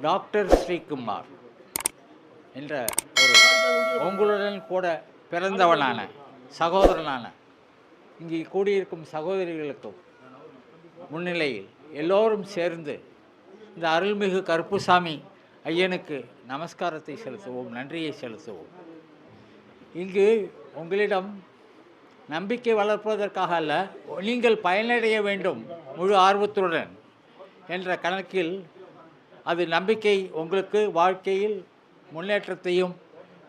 Doctor Sreekumar என்ற ஒரு உங்களுடன் கூட பிறந்தவனான சகோதரனான இங்கே கூடியிருக்கும் சகோதரிகளுக்கும் முன்னிலையில் எல்லோரும் சேர்ந்து இந்த அருள்மிகு கருப்புசாமி ஐயனுக்கு நமஸ்காரத்தை செலுத்துவோம், நன்றியை செலுத்துவோம். இங்கு உங்களிடம் நம்பிக்கை வளர்ப்பதற்காக அல்ல, நீங்கள் பயனடைய வேண்டும் முழு ஆர்வத்துடன் என்ற கணக்கில் அது நம்பிக்கை உங்களுக்கு வாழ்க்கையில் முன்னேற்றத்தையும்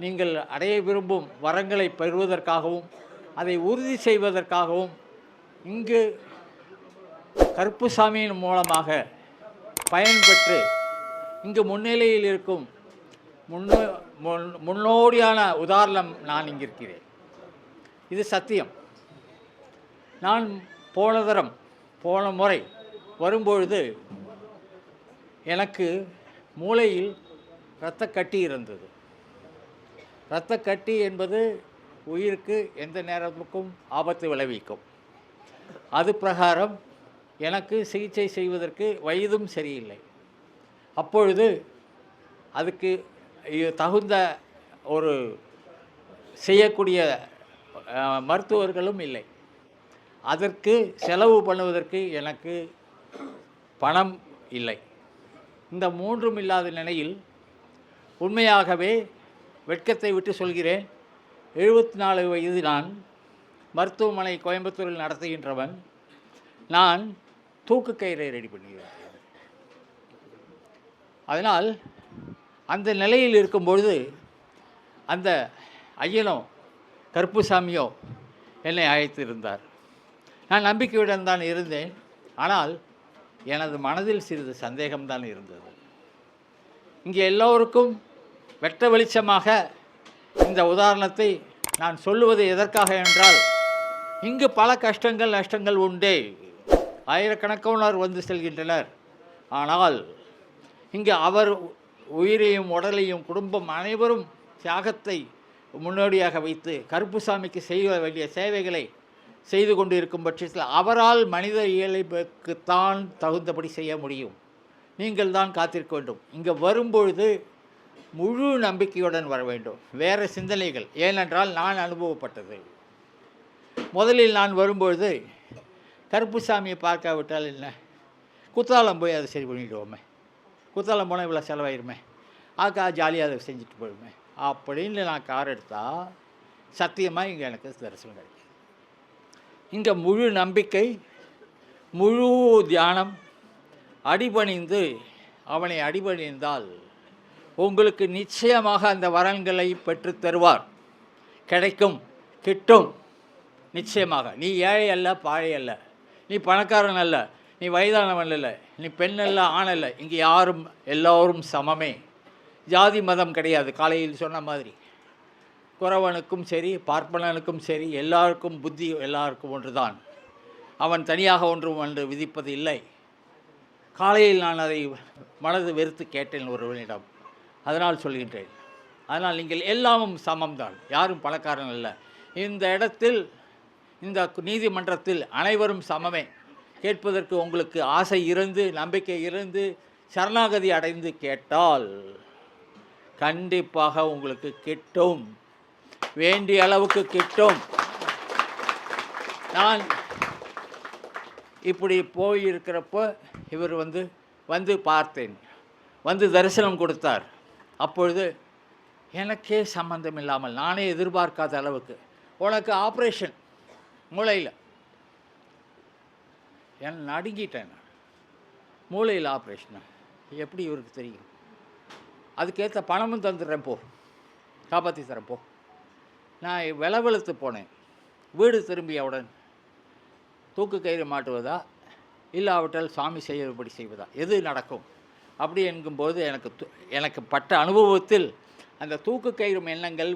நீங்கள் அடைய விரும்பும் வரங்களை பெறுவதற்காகவும் அதை உறுதி செய்வதற்காகவும் இங்கு கருப்புசாமியின் மூலமாக பயன்பெற்று இங்கு முன்னிலையில் இருக்கும் முன்னோடியான உதாரணம் நான் இங்கிருக்கிறேன். இது சத்தியம். நான் போன முறை வரும்பொழுது எனக்கு மூளையில் இரத்தக்கட்டி இருந்தது. இரத்தக்கட்டி என்பது உயிருக்கு எந்த நேரத்துக்கும் ஆபத்து விளைவிக்கும். அது பிரகாரம் எனக்கு சிகிச்சை செய்வதற்கு வயதும் சரியில்லை. அப்பொழுது அதுக்கு தகுந்த ஒரு செய்யக்கூடிய மருத்துவர்களும் இல்லை. அதற்கு செலவு பண்ணுவதற்கு எனக்கு பணம் இல்லை. இந்த மூன்றும் இல்லாத நிலையில் உண்மையாகவே வெட்கத்தை விட்டு சொல்கிறேன், 74 வயது நான், மருத்துவமனை கோயம்புத்தூரில் நடத்துகின்றவன். நான் தூக்கு கயிறை ரெடி பண்ணுகிறேன். அதனால் அந்த நிலையில் இருக்கும்பொழுது அந்த ஐயனோ கருப்புசாமியோ என்னை அழைத்திருந்தார். நான் நம்பிக்கையுடன் தான் இருந்தேன். ஆனால் எனது மனதில் சிறிது சந்தேகம்தான் இருந்தது. இங்கே எல்லோருக்கும் வெட்ட வெளிச்சமாக இந்த உதாரணத்தை நான் சொல்லுவது எதற்காக என்றால், இங்கு பல கஷ்டங்கள் நஷ்டங்கள் உண்டே. ஆயிரக்கணக்கானோர் வந்து செல்கின்றனர். ஆனால் இங்கு அவர் உயிரையும் உடலையும் குடும்பம் அனைவரும் தியாகத்தை முன்னோடியாக வைத்து கருப்புசாமிக்கு செய்ய வேண்டிய சேவைகளை செய்து கொண்டு இருக்கும் பட்சத்தில் அவரால் மனித இயல்புக்குத்தான் தகுந்தபடி செய்ய முடியும். நீங்கள் தான் காத்திருக்க வேண்டும். இங்கே வரும்பொழுது முழு நம்பிக்கையுடன் வர வேண்டும், வேறு சிந்தனைகள். ஏனென்றால் நான் அனுபவப்பட்டது. முதலில் நான் வரும்பொழுது கருப்புசாமியை பார்க்காவிட்டால் என்ன, குத்தாலம் போய் அதை சரி பண்ணிவிடுவோமே, குத்தாலம் போனால் இவ்வளோ செலவாயிருமே, அதுக்காக ஜாலியாக அதை செஞ்சுட்டு போயிடுமே அப்படின்னு நான் கார் எடுத்தால் சத்தியமாக இங்கே எனக்கு தரிசனம் கிடைக்கும். இங்கே முழு நம்பிக்கை, முழு தியானம், அடிபணிந்து அவனை அடிபணிந்தால் உங்களுக்கு நிச்சயமாக அந்த வரன்களை பெற்று தருவார். கிடைக்கும், கிட்டும் நிச்சயமாக. நீ ஏழை அல்ல, பாழை அல்ல, நீ பணக்காரன் அல்ல, நீ வயதானவன் அல்ல, நீ பெண் அல்ல, ஆண் அல்ல. இங்கே யாரும் எல்லோரும் சமமே. ஜாதி மதம் கிடையாது. காலையில் சொன்ன மாதிரி குறவனுக்கும் சரி பார்ப்பனனுக்கும் சரி எல்லாருக்கும் புத்தி எல்லாருக்கும் ஒன்று தான். அவன் தனியாக ஒன்றும் என்று விதிப்பது இல்லை. காலையில் நான் அதை மனது வெறுத்து கேட்டேன் ஒருவனிடம். அதனால் சொல்கின்றேன். அதனால் நீங்கள் எல்லாமும் சமம்தான், யாரும் பணக்காரன் அல்ல. இந்த இடத்தில் இந்த நீதிமன்றத்தில் அனைவரும் சமமே. கேட்பதற்கு உங்களுக்கு ஆசை இருந்து நம்பிக்கை இருந்து சரணாகதி அடைந்து கேட்டால் கண்டிப்பாக உங்களுக்கு கிட்டும், வேண்டிய அளவுக்கு கிட்டும். நான் இப்படி போயிருக்கிறப்போ இவர் வந்து பார்த்தேன், வந்து தரிசனம் கொடுத்தார். அப்பொழுது எனக்கே சம்பந்தம் இல்லாமல் நானே எதிர்பார்க்காத அளவுக்கு, உனக்கு ஆப்ரேஷன் மூளையில், நடுங்கிட்டேன். மூளையில் ஆப்ரேஷனா எப்படி இவருக்கு தெரியும்? அதுக்கேற்ற பணமும் தந்துடுறேன், போ, காப்பாற்றி தரேன் போ. நான் வெளவெளுத்து போனேன். வீடு திரும்பியவுடன் தூக்கு கயிறு மாட்டுவதா இல்லாவிட்டால் சாமி செய்யபடி செய்வதா, எது நடக்கும் அப்படி என்கும்போது எனக்கு பட்ட அனுபவத்தில் அந்த தூக்கு கயிறு எண்ணங்கள்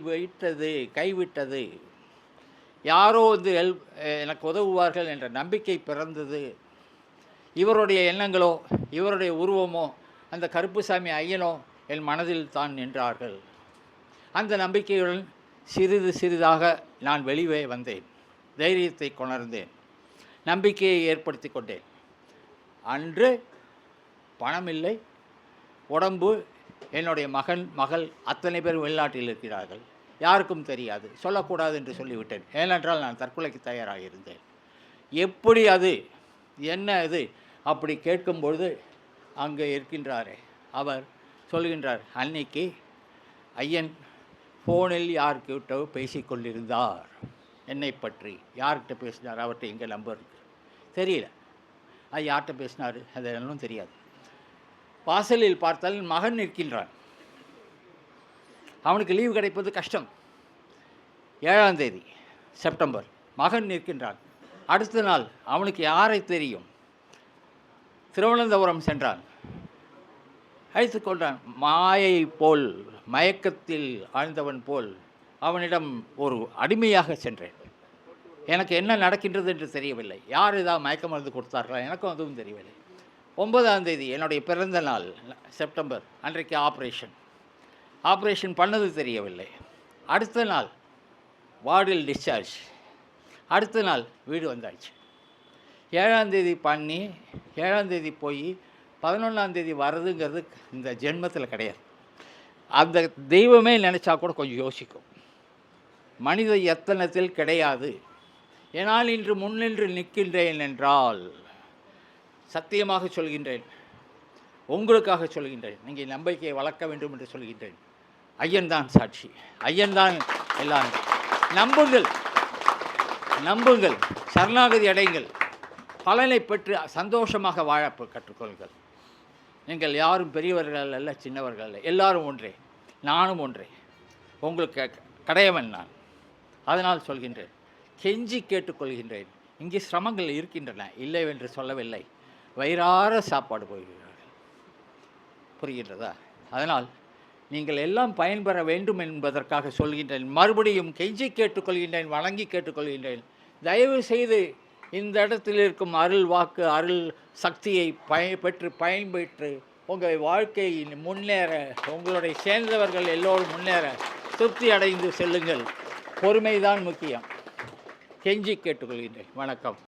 கைவிட்டது. யாரோ எனக்கு உதவுவார்கள் என்ற நம்பிக்கை பிறந்தது. இவருடைய எண்ணங்களோ இவருடைய உருவமோ அந்த கருப்புசாமி ஐயனோ என் மனதில் தான் நின்றார்கள். அந்த நம்பிக்கையுடன் சிறிது சிறிதாக நான் வெளியே வந்தேன். தைரியத்தை கொணர்ந்தேன், நம்பிக்கையை ஏற்படுத்தி கொண்டேன். அன்று பணம் இல்லை, உடம்பு, என்னுடைய மகன், மகள் அத்தனை பேரும் வெளிநாட்டில் இருக்கிறார்கள். யாருக்கும் தெரியாது. சொல்லக்கூடாது என்று சொல்லிவிட்டேன். ஏனென்றால் நான் தற்கொலைக்கு தயாராக இருந்தேன். எப்படி அது, என்ன இது அப்படி கேட்கும்பொழுது அங்கே இருக்கின்றாரே அவர் சொல்கின்றார், அன்னைக்கு ஐயன் ஃபோனில் யார்கிட்ட பேசிக்கொண்டிருந்தார். என்னை பற்றி யார்கிட்ட பேசினார், அவர்கிட்ட எங்கே நம்பர் இருக்குது தெரியல. அது யார்கிட்ட பேசினார் அது என்னன்னு தெரியாது. வாசலில் பார்த்தால் மகன் நிற்கின்றான். அவனுக்கு லீவு கிடைப்பது கஷ்டம். 7ஆம் தேதி செப்டம்பர் மகன் நிற்கின்றான். அடுத்த நாள் அவனுக்கு யாரை தெரியும், திருவனந்தபுரம் சென்றான். அழைத்து கொண்டான். மாயை போல், மயக்கத்தில் ஆழ்ந்தவன் போல் அவனிடம் ஒரு அடிமையாக சென்றேன். எனக்கு என்ன நடக்கின்றது என்று தெரியவில்லை. யார் ஏதாவது மயக்க மருந்து கொடுத்தார்களா, எனக்கும் அதுவும் தெரியவில்லை. 9ஆம் தேதி என்னுடைய பிறந்த நாள் செப்டம்பர், அன்றைக்கு ஆப்ரேஷன் பண்ணது தெரியவில்லை. அடுத்த நாள் வார்டில் டிஸ்சார்ஜ். அடுத்த நாள் வீடு வந்தாச்சு. 7ஆம் தேதி பண்ணி 7ஆம் தேதி போய் 11ஆம் தேதி வர்றதுங்கிறது இந்த ஜென்மத்தில் கிடையாது. அந்த தெய்வமே நினச்சா கூட கொஞ்சம் யோசிக்கும். மனித எத்தனத்தில் கிடையாது. ஏனால் இன்று முன்னின்று நிற்கின்றேன் என்றால் சத்தியமாக சொல்கின்றேன், உங்களுக்காக சொல்கின்றேன், நீங்கள் நம்பிக்கையை வளர்க்க வேண்டும் என்று சொல்கின்றேன். ஐயன்தான் சாட்சி, ஐயன்தான் எல்லாம். நம்புங்கள், சரணாகதி அடைங்கள், பலனை பெற்று சந்தோஷமாக வாழ கற்றுக்கொள்ளுங்கள். நீங்கள் யாரும் பெரியவர்கள் அல்ல, சின்னவர்கள் அல்ல, எல்லாரும் ஒன்றே, நானும் ஒன்றே, உங்களுக்கு கடையவன் நான். அதனால் சொல்கின்றேன், கெஞ்சி கேட்டுக்கொள்கின்றேன். இங்கே சிரமங்கள் இருக்கின்றன, இல்லை என்று சொல்லவில்லை. வயிறார சாப்பாடு போகிறார்கள், புரிகின்றதா? அதனால் நீங்கள் எல்லாம் பயன்பெற வேண்டும் என்பதற்காக சொல்கின்றேன். மறுபடியும் கெஞ்சி கேட்டுக்கொள்கின்றேன், வணங்கி கேட்டுக்கொள்கின்றேன். தயவு செய்து இந்த இடத்தில் இருக்கும் அருள் வாக்கு, அருள் சக்தியை பெற்று பயன்பெற்று உங்கள் வாழ்க்கையில் முன்னேற, உங்களுடைய சேர்ந்தவர்கள் எல்லோரும் முன்னேற திருப்தி அடைந்து செல்லுங்கள். பொறுமைதான் முக்கியம். கெஞ்சி கேட்டுக்கொள்கின்றேன். வணக்கம்.